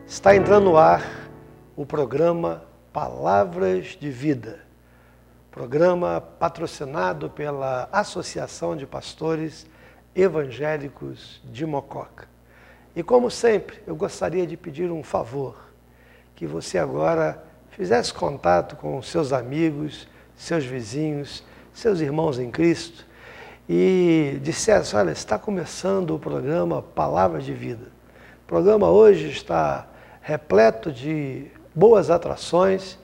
Está entrando no ar o programa Palavras de Vida, programa patrocinado pela Associação de Pastores Evangélicos de Mococa. E como sempre, eu gostaria de pedir um favor, que você agora fizesse contato com seus amigos, seus vizinhos, seus irmãos em Cristo e dissesse: olha, está começando o programa Palavras de Vida. O programa hoje está repleto de boas atrações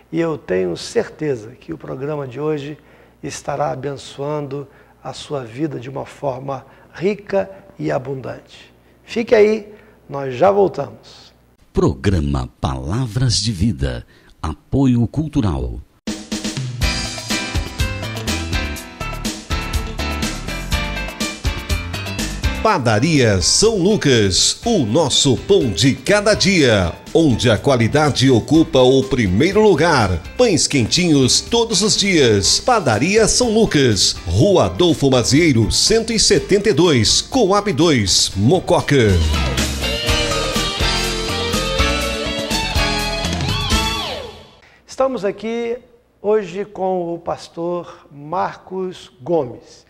e eu tenho certeza que o programa de hoje estará abençoando a sua vida de uma forma rica e abundante. Fique aí, nós já voltamos. Programa Palavras de Vida, apoio cultural. Padaria São Lucas, o nosso pão de cada dia, onde a qualidade ocupa o primeiro lugar. Pães quentinhos todos os dias. Padaria São Lucas, Rua Adolfo Mazieiro, 172, Coab 2, Mococa. Estamos aqui hoje com o pastor Marcos Gomes.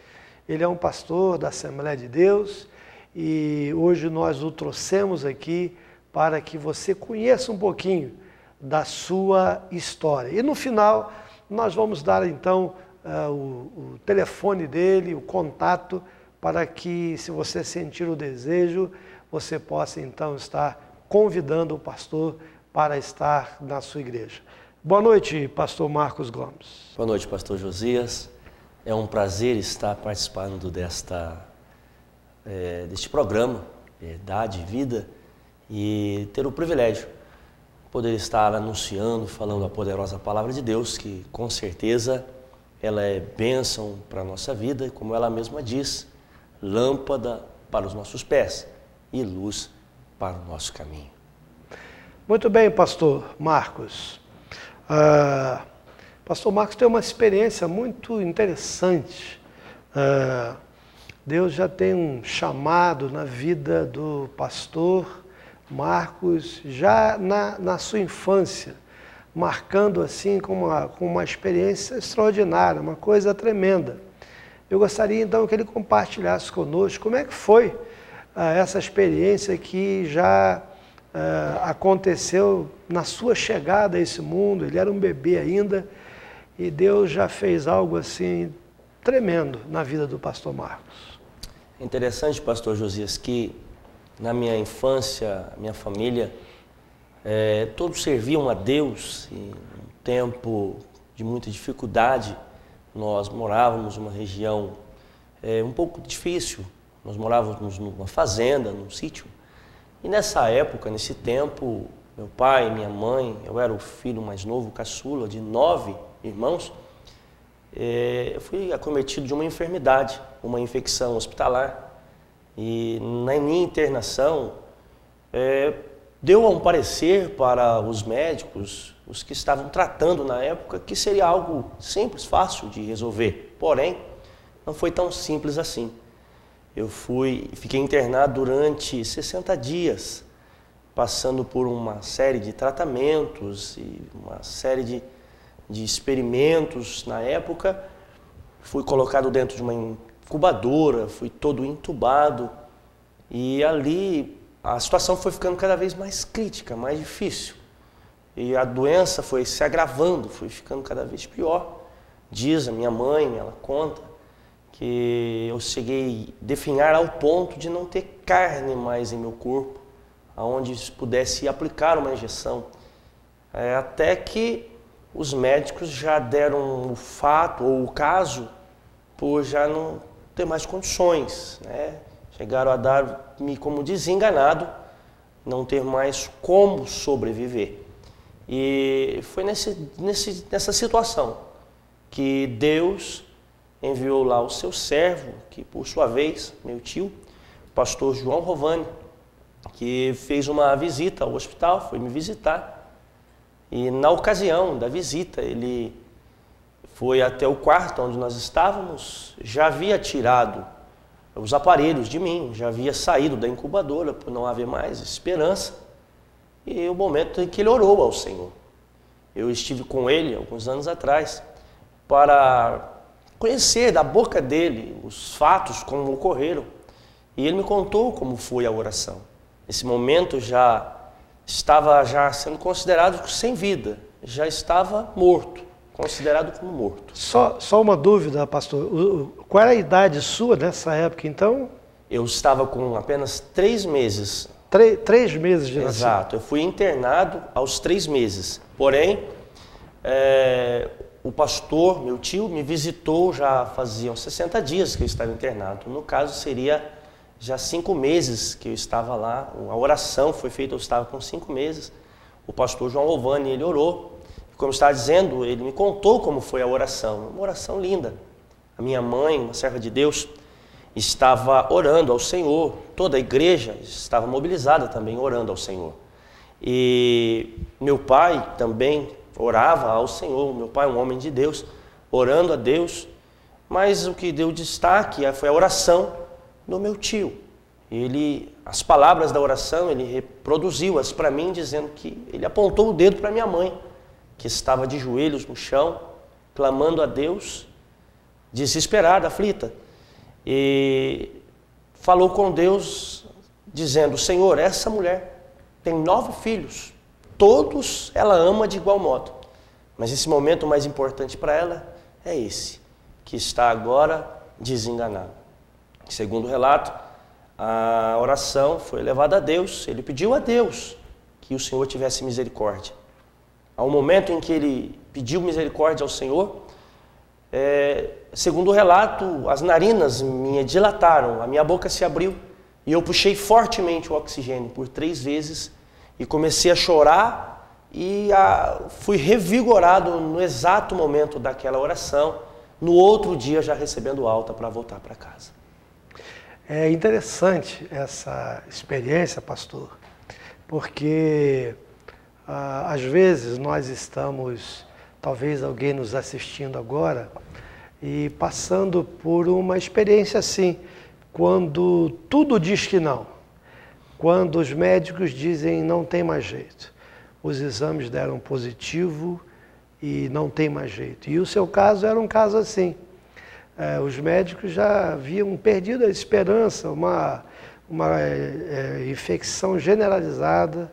Ele é um pastor da Assembleia de Deus e hoje nós o trouxemos aqui para que você conheça um pouquinho da sua história. E no final nós vamos dar então o telefone dele, o contato, para que, se você sentir o desejo, você possa então estar convidando o pastor para estar na sua igreja. Boa noite, pastor Marcos Gomes. Boa noite, pastor Josias. É um prazer estar participando deste programa, Verdade e Vida, e ter o privilégio de poder estar anunciando, falando a poderosa palavra de Deus, que com certeza ela é bênção para a nossa vida, e como ela mesma diz, lâmpada para os nossos pés e luz para o nosso caminho. Muito bem, pastor Marcos. Pastor Marcos tem uma experiência muito interessante. Deus já tem um chamado na vida do pastor Marcos, já na sua infância, marcando assim com uma experiência extraordinária, uma coisa tremenda. Eu gostaria então que ele compartilhasse conosco como é que foi essa experiência que já aconteceu na sua chegada a esse mundo. Ele era um bebê ainda, e Deus já fez algo assim tremendo na vida do pastor Marcos. É interessante, pastor Josias, que na minha infância, minha família, todos serviam a Deus. E em um tempo de muita dificuldade, nós morávamos numa região um pouco difícil. Nós morávamos numa fazenda, num sítio. E nessa época, nesse tempo, meu pai, minha mãe, eu era o filho mais novo, caçula, de 9 irmãos, eu fui acometido de uma enfermidade, uma infecção hospitalar. E na minha internação, deu um parecer para os médicos, os que estavam tratando na época, que seria algo simples, fácil de resolver. Porém, não foi tão simples assim. Eu fiquei internado durante 60 dias, passando por uma série de tratamentos e uma série de experimentos. Na época, fui colocado dentro de uma incubadora, fui todo entubado, e ali a situação foi ficando cada vez mais crítica, mais difícil, e a doença foi se agravando, foi ficando cada vez pior. Diz a minha mãe, ela conta, que eu cheguei a definhar ao ponto de não ter carne mais em meu corpo, aonde pudesse aplicar uma injeção, até que os médicos já deram o fato ou o caso por já não ter mais condições, né? Chegaram a dar-me como desenganado, não ter mais como sobreviver. E foi nessa situação que Deus enviou lá o seu servo, que por sua vez, meu tio, o pastor João Rovani, que fez uma visita ao hospital, foi me visitar. E na ocasião da visita, ele foi até o quarto onde nós estávamos, já havia tirado os aparelhos de mim, já havia saído da incubadora por não haver mais esperança. e o momento em que ele orou ao Senhor. Eu estive com ele alguns anos atrás para conhecer da boca dele os fatos como ocorreram. E ele me contou como foi a oração. Nesse momento estava sendo considerado sem vida, já estava morto, considerado como morto. Só uma dúvida, pastor. Qual era a idade sua nessa época, então? Eu estava com apenas 3 meses. 3 meses de nascimento. Exato, eu fui internado aos 3 meses. Porém, o pastor, meu tio, me visitou já faziam 60 dias que eu estava internado. No caso, seria já 5 meses que eu estava lá. A oração foi feita, eu estava com 5 meses. O pastor João Ovani, ele orou. Como eu estava dizendo, ele me contou como foi a oração. Uma oração linda. A minha mãe, uma serva de Deus, estava orando ao Senhor. Toda a igreja estava mobilizada também orando ao Senhor. E meu pai também orava ao Senhor. Meu pai é um homem de Deus, orando a Deus. Mas o que deu destaque foi a oração do meu tio. As palavras da oração, ele reproduziu-as para mim, dizendo que ele apontou o dedo para minha mãe, que estava de joelhos no chão, clamando a Deus, desesperada, aflita. E falou com Deus, dizendo: Senhor, essa mulher tem 9 filhos, todos ela ama de igual modo, mas esse momento mais importante para ela é esse, que está agora desenganado. Segundo o relato, a oração foi levada a Deus, ele pediu a Deus que o Senhor tivesse misericórdia. Ao momento em que ele pediu misericórdia ao Senhor, segundo o relato, as narinas me dilataram, a minha boca se abriu e eu puxei fortemente o oxigênio por 3 vezes e comecei a chorar e fui revigorado no exato momento daquela oração, no outro dia já recebendo alta para voltar para casa. É interessante essa experiência, pastor, porque às vezes nós estamos, talvez alguém nos assistindo agora, e passando por uma experiência assim, quando tudo diz que não, quando os médicos dizem não tem mais jeito, os exames deram positivo e não tem mais jeito. E o seu caso era um caso assim. Os médicos já haviam perdido a esperança, uma infecção generalizada,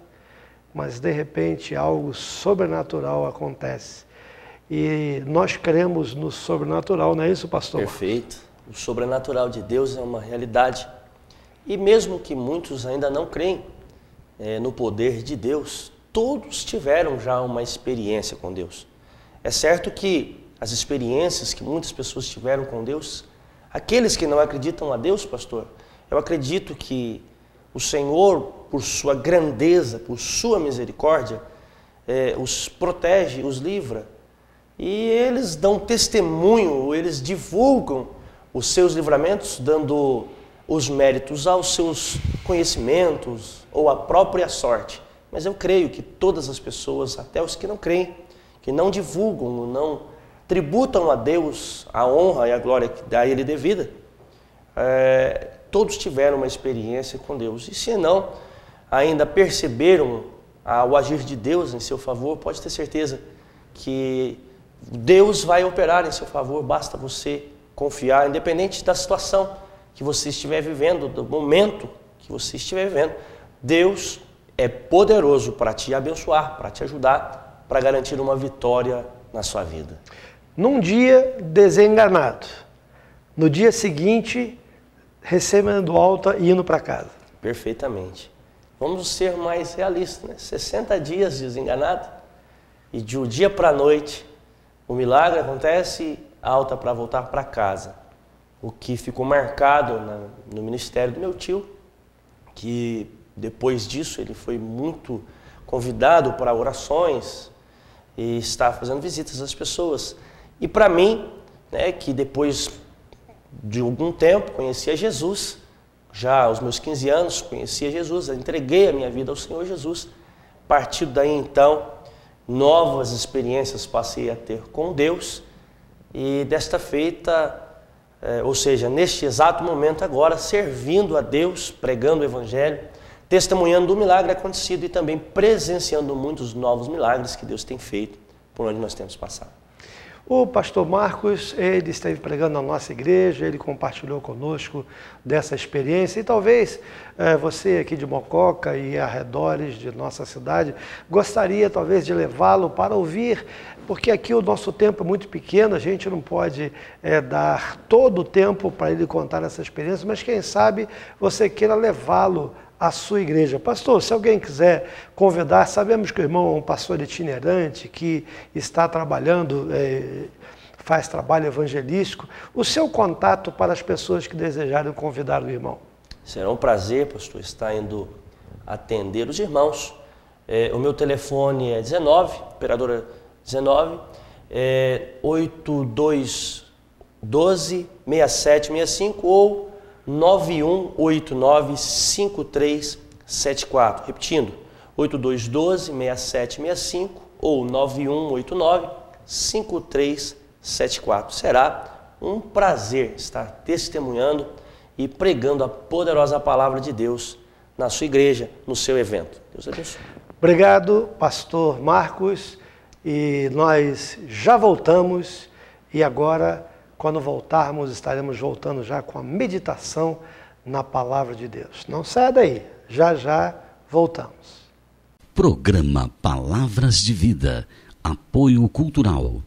mas de repente algo sobrenatural acontece. E nós cremos no sobrenatural, não é isso, pastor? Perfeito. O sobrenatural de Deus é uma realidade. E mesmo que muitos ainda não creem no poder de Deus, todos tiveram já uma experiência com Deus. É certo que as experiências que muitas pessoas tiveram com Deus, aqueles que não acreditam a Deus, pastor, eu acredito que o Senhor, por sua grandeza, por sua misericórdia, os protege, os livra. E eles dão testemunho, eles divulgam os seus livramentos, dando os méritos aos seus conhecimentos ou à própria sorte. Mas eu creio que todas as pessoas, até os que não creem, que não divulgam, não tributam a Deus a honra e a glória que a Ele devida, todos tiveram uma experiência com Deus. E se não, ainda perceberam o agir de Deus em seu favor, pode ter certeza que Deus vai operar em seu favor, basta você confiar, independente da situação que você estiver vivendo, do momento que você estiver vivendo. Deus é poderoso para te abençoar, para te ajudar, para garantir uma vitória na sua vida. Num dia desenganado, no dia seguinte recebendo alta e indo para casa. Perfeitamente. Vamos ser mais realistas, né? 60 dias desenganado e de um dia para a noite o milagre acontece, alta para voltar para casa. O que ficou marcado no ministério do meu tio, que depois disso ele foi muito convidado para orações e está fazendo visitas às pessoas. E para mim, né, que depois de algum tempo conhecia Jesus, já aos meus 15 anos conhecia Jesus, entreguei a minha vida ao Senhor Jesus. A partir daí então, novas experiências passei a ter com Deus e desta feita, ou seja, neste exato momento agora, servindo a Deus, pregando o Evangelho, testemunhando do milagre acontecido e também presenciando muitos novos milagres que Deus tem feito por onde nós temos passado. O pastor Marcos, ele esteve pregando na nossa igreja, ele compartilhou conosco dessa experiência e talvez você aqui de Mococa e arredores de nossa cidade gostaria talvez de levá-lo para ouvir, porque aqui o nosso tempo é muito pequeno, a gente não pode dar todo o tempo para ele contar essa experiência, mas quem sabe você queira levá-lo à sua igreja. Pastor, se alguém quiser convidar, sabemos que o irmão é um pastor itinerante que está trabalhando, faz trabalho evangelístico. O seu contato para as pessoas que desejarem convidar o irmão? Será um prazer, pastor, estar indo atender os irmãos. O meu telefone é 19, operadora 19, 8212-6765 ou 9189-5374. Repetindo, 8212-6765 ou 9189-5374. Será um prazer estar testemunhando e pregando a poderosa palavra de Deus na sua igreja, no seu evento. Deus abençoe. Obrigado, pastor Marcos. E nós já voltamos e agora, quando voltarmos, estaremos voltando já com a meditação na palavra de Deus. Não saia daí, já já voltamos. Programa Palavras de Vida, apoio cultural.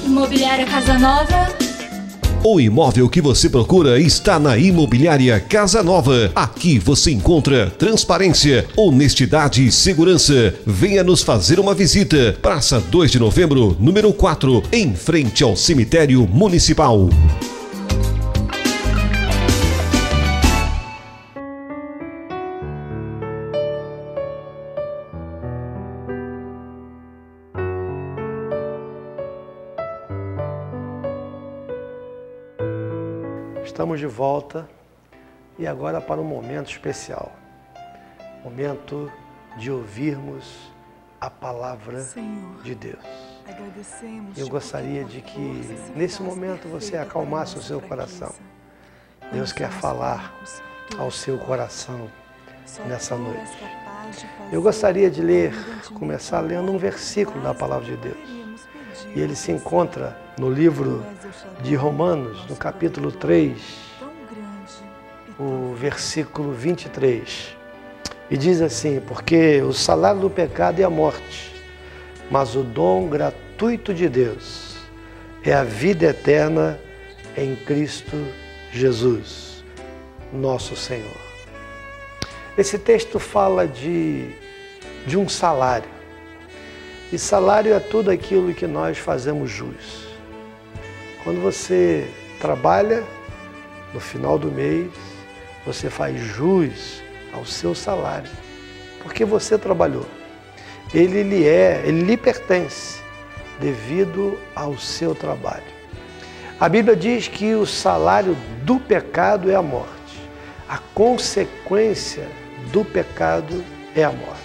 Imobiliária Casa Nova. O imóvel que você procura está na Imobiliária Casa Nova. Aqui você encontra transparência, honestidade e segurança. Venha nos fazer uma visita. Praça 2 de Novembro, número 4, em frente ao cemitério municipal. Estamos de volta e agora para um momento especial, momento de ouvirmos a palavra de Deus. Eu gostaria de que nesse momento você acalmasse o seu coração. Deus quer falar ao seu coração nessa noite. Eu gostaria de começar lendo um versículo da palavra de Deus. E ele se encontra no livro de Romanos, no capítulo 3, o versículo 23. E diz assim: porque o salário do pecado é a morte, mas o dom gratuito de Deus é a vida eterna em Cristo Jesus, nosso Senhor. Esse texto fala de um salário. E salário é tudo aquilo que nós fazemos jus. Quando você trabalha, no final do mês, você faz jus ao seu salário, porque você trabalhou. Ele lhe pertence devido ao seu trabalho. A Bíblia diz que o salário do pecado é a morte. A consequência do pecado é a morte.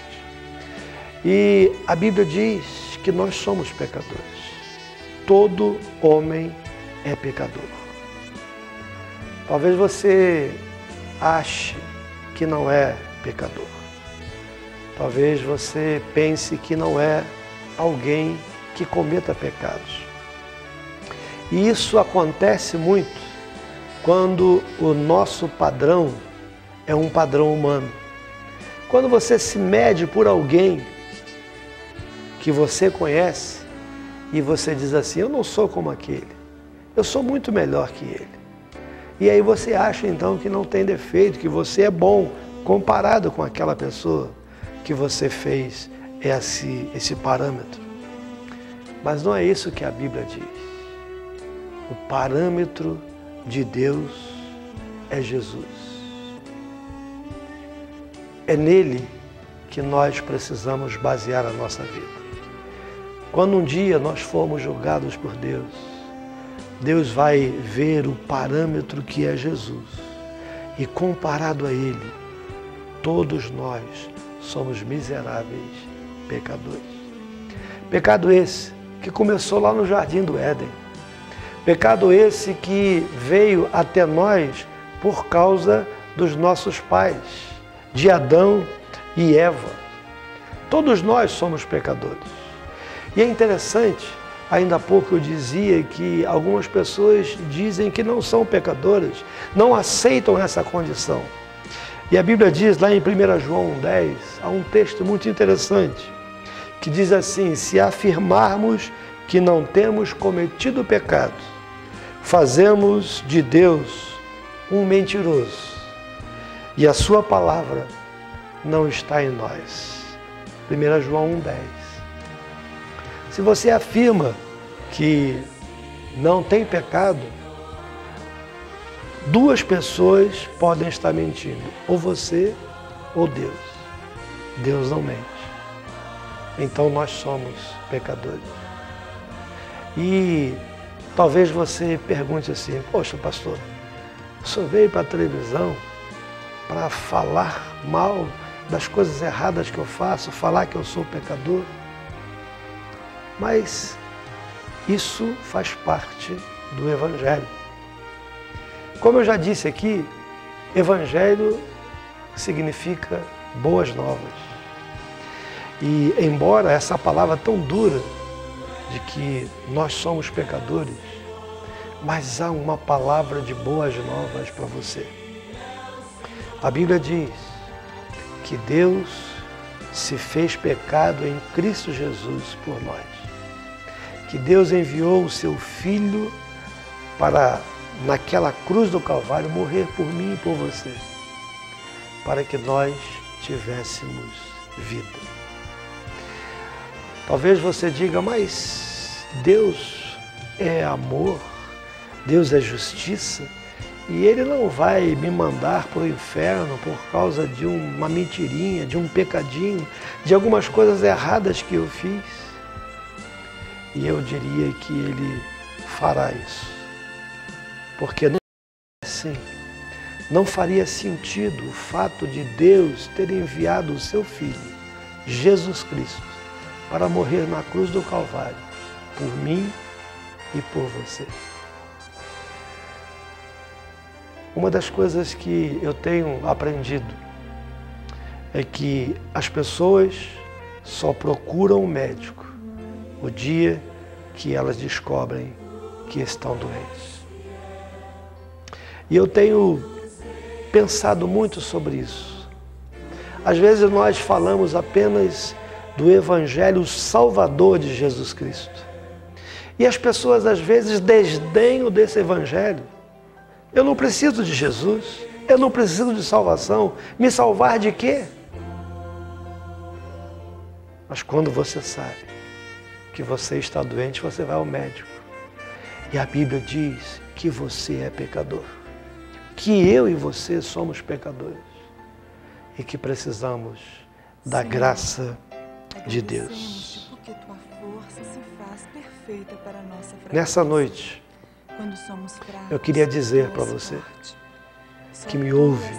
E a Bíblia diz que nós somos pecadores. Todo homem é pecador. Talvez você ache que não é pecador. Talvez você pense que não é alguém que cometa pecados. E isso acontece muito quando o nosso padrão é um padrão humano. Quando você se mede por alguém que você conhece e você diz assim: eu não sou como aquele, eu sou muito melhor que ele. E aí você acha então que não tem defeito, que você é bom comparado com aquela pessoa que você fez esse parâmetro. Mas não é isso que a Bíblia diz. O parâmetro de Deus é Jesus. É nele que nós precisamos basear a nossa vida. Quando um dia nós formos julgados por Deus, Deus vai ver o parâmetro que é Jesus. E comparado a Ele, todos nós somos miseráveis pecadores. Pecado esse que começou lá no Jardim do Éden. Pecado esse que veio até nós por causa dos nossos pais, de Adão e Eva. Todos nós somos pecadores. E é interessante, ainda há pouco eu dizia que algumas pessoas dizem que não são pecadoras, não aceitam essa condição. E a Bíblia diz lá em 1 João 1,10, há um texto muito interessante, que diz assim: se afirmarmos que não temos cometido pecado, fazemos de Deus um mentiroso, e a sua palavra não está em nós. 1 João 1,10. Se você afirma que não tem pecado, duas pessoas podem estar mentindo, ou você ou Deus. Deus não mente. Então nós somos pecadores. E talvez você pergunte assim: poxa, pastor, o senhor veio para a televisão para falar mal das coisas erradas que eu faço, falar que eu sou pecador? Mas isso faz parte do Evangelho. Como eu já disse aqui, Evangelho significa boas novas. E embora essa palavra tão dura de que nós somos pecadores, mas há uma palavra de boas novas para você. A Bíblia diz que Deus se fez pecado em Cristo Jesus por nós. Que Deus enviou o seu Filho para, naquela cruz do Calvário, morrer por mim e por você, para que nós tivéssemos vida. Talvez você diga: mas Deus é amor, Deus é justiça, e Ele não vai me mandar para o inferno por causa de uma mentirinha, de um pecadinho, de algumas coisas erradas que eu fiz. E eu diria que Ele fará isso, porque não é assim. Não faria sentido o fato de Deus ter enviado o seu Filho, Jesus Cristo, para morrer na cruz do Calvário, por mim e por você. Uma das coisas que eu tenho aprendido é que as pessoas só procuram um médico o dia que elas descobrem que estão doentes. E eu tenho pensado muito sobre isso. Às vezes nós falamos apenas do Evangelho salvador de Jesus Cristo. E as pessoas às vezes desdenham desse Evangelho. Eu não preciso de Jesus, eu não preciso de salvação. Me salvar de quê? Mas quando você sabe que você está doente, você vai ao médico. E a Bíblia diz que você é pecador. Que eu e você somos pecadores. E que precisamos da graça de Deus. Nessa noite, eu queria dizer para você que me ouve,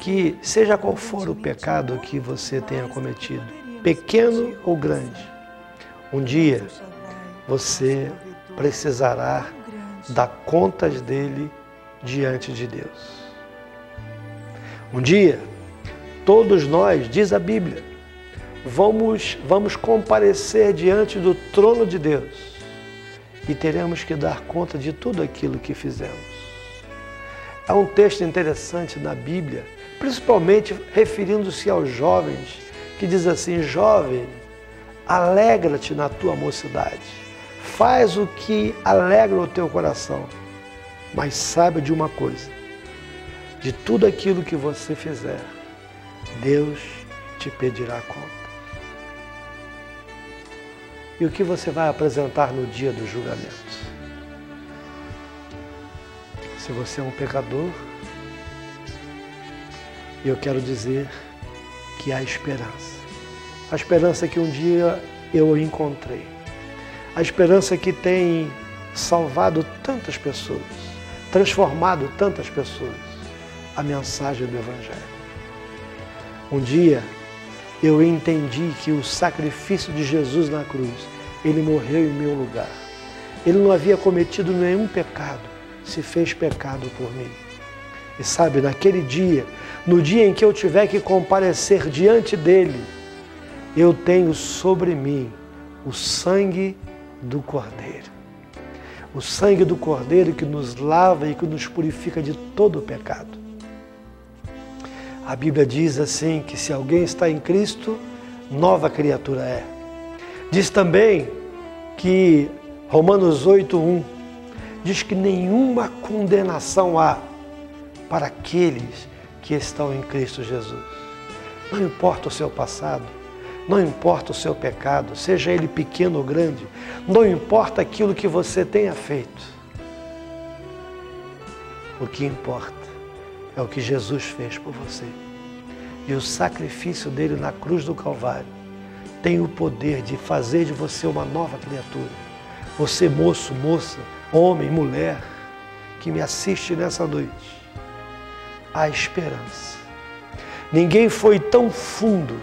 que seja qual for o pecado que você tenha cometido, pequeno ou grande, um dia você precisará dar contas dele diante de Deus. Um dia, todos nós, diz a Bíblia, vamos comparecer diante do trono de Deus e teremos que dar conta de tudo aquilo que fizemos. Há um texto interessante na Bíblia, principalmente referindo-se aos jovens, que diz assim: jovem, alegra-te na tua mocidade, faz o que alegra o teu coração, mas saiba de uma coisa, de tudo aquilo que você fizer, Deus te pedirá conta. E o que você vai apresentar no dia do julgamento? Se você é um pecador, eu quero dizer que há esperança. A esperança que um dia eu encontrei. A esperança que tem salvado tantas pessoas, transformado tantas pessoas. A mensagem do Evangelho. Um dia eu entendi que o sacrifício de Jesus na cruz, Ele morreu em meu lugar. Ele não havia cometido nenhum pecado, se fez pecado por mim. E sabe, naquele dia, no dia em que eu tiver que comparecer diante dele, eu tenho sobre mim o sangue do Cordeiro. O sangue do Cordeiro que nos lava e que nos purifica de todo o pecado. A Bíblia diz assim, que se alguém está em Cristo, nova criatura é. Diz também que Romanos 8:1 diz que nenhuma condenação há para aqueles que estão em Cristo Jesus. Não importa o seu passado, não importa o seu pecado, seja ele pequeno ou grande, não importa aquilo que você tenha feito. O que importa é o que Jesus fez por você. E o sacrifício dele na cruz do Calvário tem o poder de fazer de você uma nova criatura. Você, moço, moça, homem, mulher, que me assiste nessa noite, há esperança. Ninguém foi tão fundo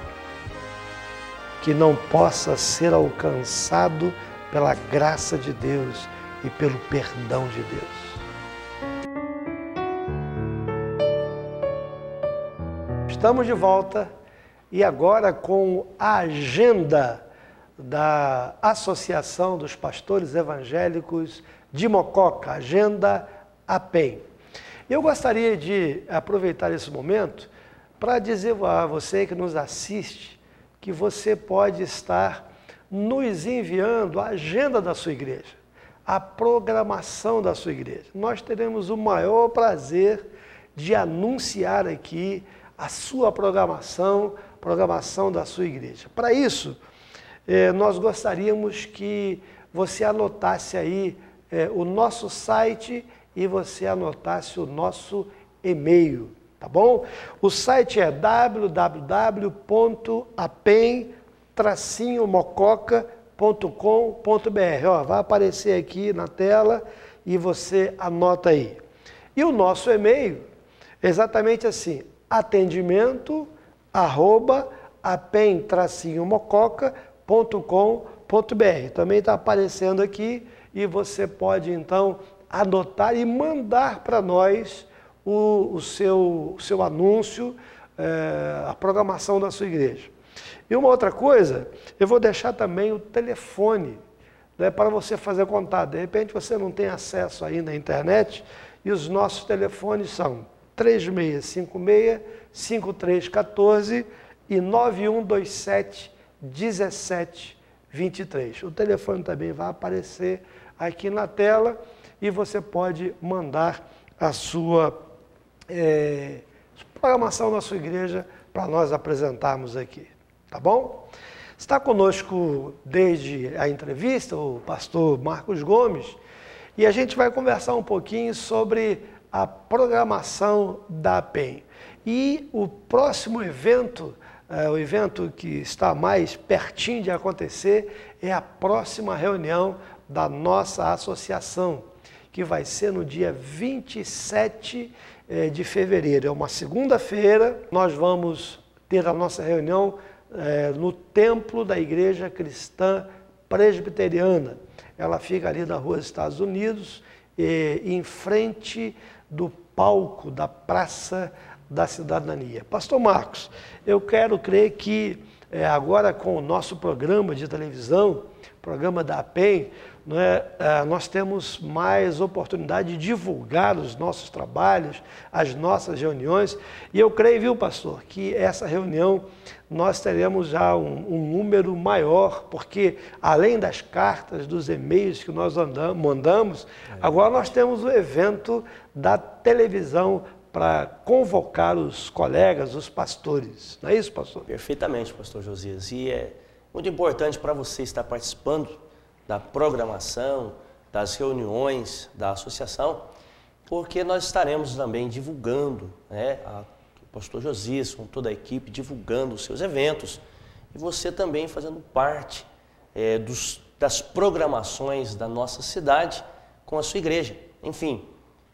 que não possa ser alcançado pela graça de Deus e pelo perdão de Deus. Estamos de volta e agora com a agenda da Associação dos Pastores Evangélicos de Mococa, Agenda APEM. Eu gostaria de aproveitar esse momento para dizer a você que nos assiste que você pode estar nos enviando a agenda da sua igreja, a programação da sua igreja. Nós teremos o maior prazer de anunciar aqui a sua programação da sua igreja. Para isso, nós gostaríamos que você anotasse aí o nosso site e você anotasse o nosso e-mail, tá bom? O site é www.apem-mococa.com.br. Vai aparecer aqui na tela e você anota aí. E o nosso e-mail é exatamente assim, atendimento@apem-mococa.com.br. Também está aparecendo aqui e você pode então anotar e mandar para nós o seu anúncio, a programação da sua igreja. E uma outra coisa, eu vou deixar também o telefone, né, para você fazer contato. De repente você não tem acesso ainda à internet e os nossos telefones são 3656-5314 e 9127-1723. O telefone também vai aparecer aqui na tela e você pode mandar a sua programação da sua igreja para nós apresentarmos aqui, tá bom? Está conosco desde a entrevista o pastor Marcos Gomes e a gente vai conversar um pouquinho sobre a programação da APEM. E o próximo evento, o evento que está mais pertinho de acontecer, é a próxima reunião da nossa associação, que vai ser no dia 27 de fevereiro. É uma segunda-feira, nós vamos ter a nossa reunião no templo da Igreja Cristã Presbiteriana. Ela fica ali na Rua dos Estados Unidos, em frente do palco da Praça da Cidadania. Pastor Marcos, eu quero crer que agora com o nosso programa de televisão, programa da APEM, nós temos mais oportunidade de divulgar os nossos trabalhos, as nossas reuniões, e eu creio, viu, pastor, que essa reunião nós teremos já um número maior, porque além das cartas, dos e-mails que nós mandamos, agora nós temos o evento da televisão para convocar os colegas, os pastores. Não é isso, pastor? Perfeitamente, pastor Josias. E é muito importante para você estar participando da programação, das reuniões da associação, porque nós estaremos também divulgando, né, o pastor Josias, com toda a equipe, divulgando os seus eventos, e você também fazendo parte das programações da nossa cidade com a sua igreja. Enfim,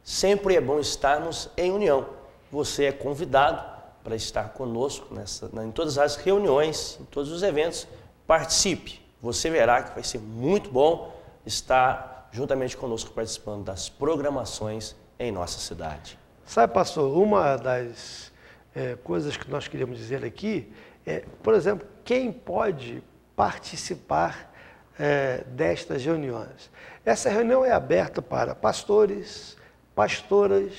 sempre é bom estarmos em união. Você é convidado para estar conosco em todas as reuniões, em todos os eventos. Participe. Você verá que vai ser muito bom estar juntamente conosco participando das programações em nossa cidade. Sabe, pastor, uma das coisas que nós queríamos dizer aqui é, por exemplo, quem pode participar destas reuniões. Essa reunião é aberta para pastores, pastoras,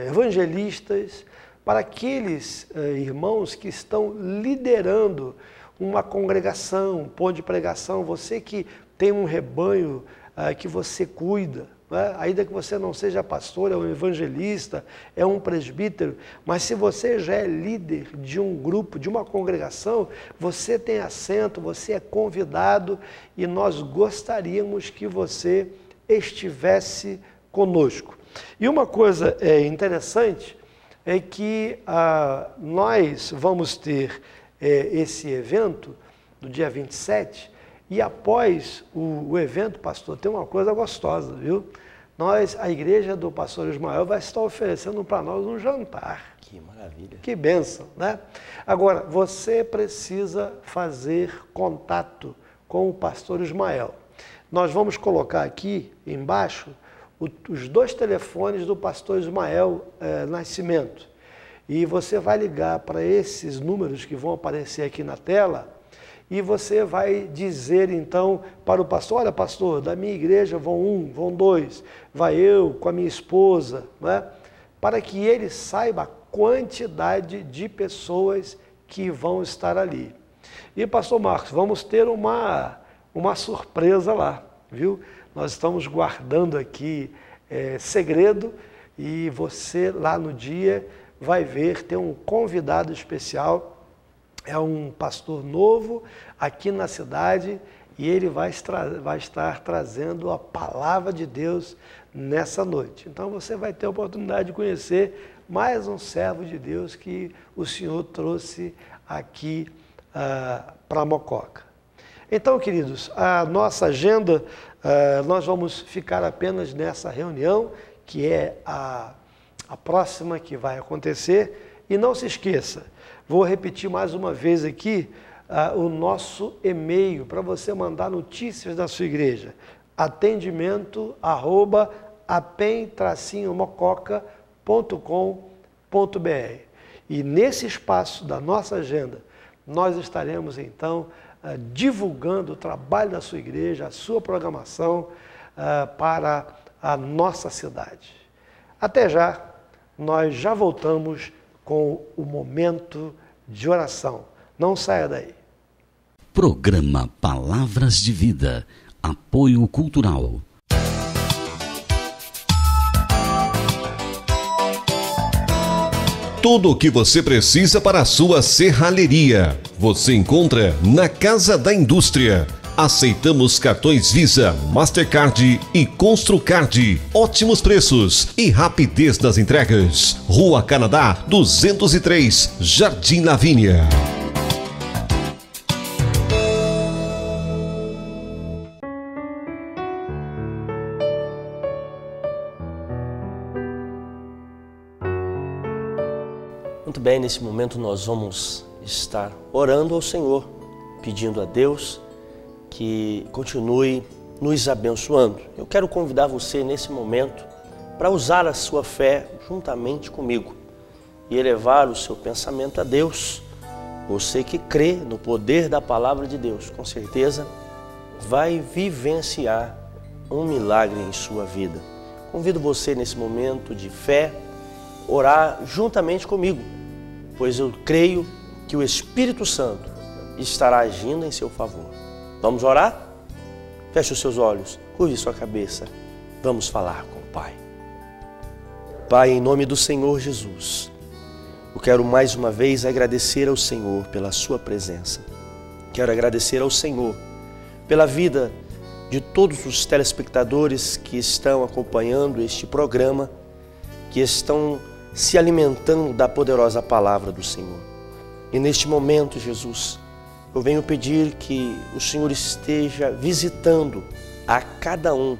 evangelistas, para aqueles irmãos que estão liderando uma congregação, um ponto de pregação, você que tem um rebanho que você cuida, né? Ainda que você não seja pastor, é um evangelista, é um presbítero, mas se você já é líder de um grupo, de uma congregação, você tem assento, você é convidado e nós gostaríamos que você estivesse conosco. E uma coisa interessante é que nós vamos ter esse evento no dia 27 e após o evento, pastor, tem uma coisa gostosa, viu? A igreja do pastor Ismael vai estar oferecendo para nós um jantar. Que maravilha. Que bênção, né? Agora, você precisa fazer contato com o pastor Ismael. Nós vamos colocar aqui embaixo os 2 telefones do pastor Ismael Nascimento. E você vai ligar para esses números que vão aparecer aqui na tela e você vai dizer então para o pastor, olha pastor, da minha igreja vão 1, vão 2, vai eu com a minha esposa, né? Para que ele saiba a quantidade de pessoas que vão estar ali. E pastor Marcos, vamos ter uma surpresa lá, viu? Nós estamos guardando aqui segredo e você lá no dia vai ver, tem um convidado especial, é um pastor novo aqui na cidade e ele vai estar trazendo a palavra de Deus nessa noite. Então você vai ter a oportunidade de conhecer mais um servo de Deus que o Senhor trouxe aqui para Mococa. Então, queridos, a nossa agenda, nós vamos ficar apenas nessa reunião, que é a próxima que vai acontecer. E não se esqueça, vou repetir mais uma vez aqui o nosso e-mail para você mandar notícias da sua igreja. atendimento@apem-mococa.com.br. E nesse espaço da nossa agenda, nós estaremos então divulgando o trabalho da sua igreja, a sua programação para a nossa cidade. Até já, nós já voltamos com o momento de oração. Não saia daí. Programa Palavras de Vida. Apoio Cultural. Tudo o que você precisa para a sua serralheria, você encontra na Casa da Indústria. Aceitamos cartões Visa, Mastercard e Construcard. Ótimos preços e rapidez das entregas. Rua Canadá, 203, Jardim Lavínia. Muito bem, nesse momento nós vamos estar orando ao Senhor, pedindo a Deus que continue nos abençoando. Eu quero convidar você nesse momento para usar a sua fé juntamente comigo e elevar o seu pensamento a Deus. Você que crê no poder da palavra de Deus, com certeza vai vivenciar um milagre em sua vida. Convido você nesse momento de fé, orar juntamente comigo, pois eu creio que o Espírito Santo estará agindo em seu favor. Vamos orar? Feche os seus olhos, curve sua cabeça. Vamos falar com o Pai. Pai, em nome do Senhor Jesus, eu quero mais uma vez agradecer ao Senhor pela sua presença. Quero agradecer ao Senhor pela vida de todos os telespectadores que estão acompanhando este programa, que estão se alimentando da poderosa palavra do Senhor. E neste momento, Jesus, eu venho pedir que o Senhor esteja visitando a cada um,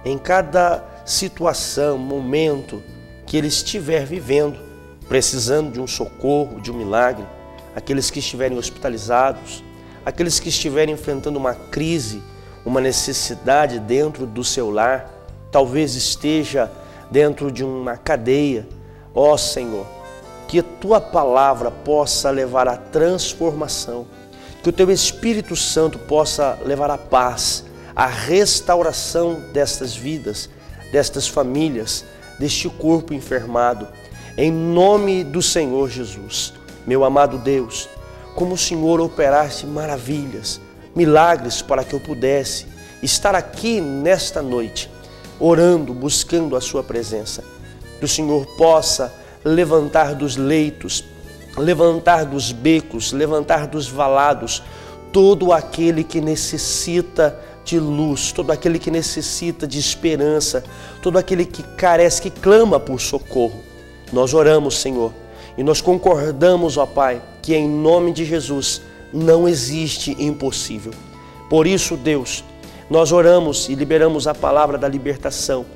em cada situação, momento que ele estiver vivendo, precisando de um socorro, de um milagre, aqueles que estiverem hospitalizados, aqueles que estiverem enfrentando uma crise, uma necessidade dentro do seu lar, talvez esteja dentro de uma cadeia. Ó Senhor, que a Tua palavra possa levar à transformação, que o Teu Espírito Santo possa levar à paz, à restauração destas vidas, destas famílias, deste corpo enfermado, em nome do Senhor Jesus. Meu amado Deus, como o Senhor operaste maravilhas, milagres para que eu pudesse estar aqui nesta noite, orando, buscando a Sua presença, que o Senhor possa levantar dos leitos, levantar dos becos, levantar dos valados, todo aquele que necessita de luz, todo aquele que necessita de esperança, todo aquele que carece, que clama por socorro. Nós oramos, Senhor, e nós concordamos, ó Pai, que em nome de Jesus não existe impossível. Por isso, Deus, nós oramos e liberamos a palavra da libertação,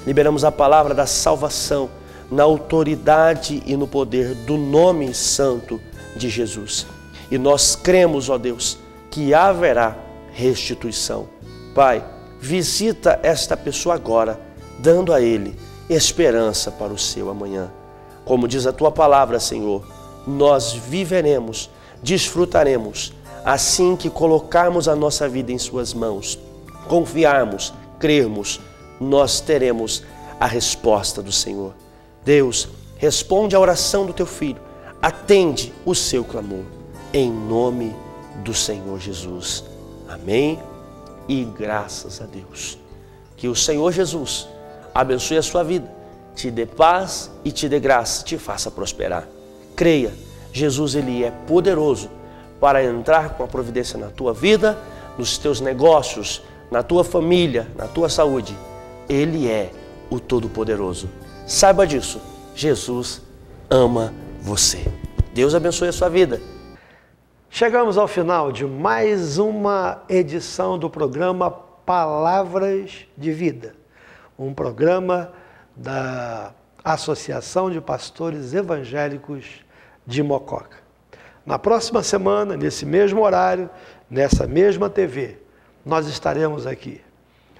liberamos a palavra da salvação, na autoridade e no poder do nome santo de Jesus. E nós cremos, ó Deus, que haverá restituição. Pai, visita esta pessoa agora, dando a ele esperança para o seu amanhã. Como diz a Tua palavra, Senhor, nós viveremos, desfrutaremos, assim que colocarmos a nossa vida em Suas mãos, confiarmos, crermos, nós teremos a resposta do Senhor. Deus, responde à oração do Teu Filho, atende o seu clamor, em nome do Senhor Jesus. Amém e graças a Deus. Que o Senhor Jesus abençoe a sua vida, te dê paz e te dê graça, te faça prosperar. Creia, Jesus Ele é poderoso para entrar com a providência na tua vida, nos teus negócios, na tua família, na tua saúde. Ele é o Todo-Poderoso. Saiba disso, Jesus ama você. Deus abençoe a sua vida. Chegamos ao final de mais uma edição do programa Palavras de Vida, um programa da Associação de Pastores Evangélicos de Mococa. Na próxima semana, nesse mesmo horário, nessa mesma TV, nós estaremos aqui.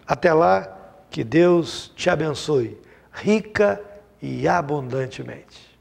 Até lá, que Deus te abençoe rica e abundantemente.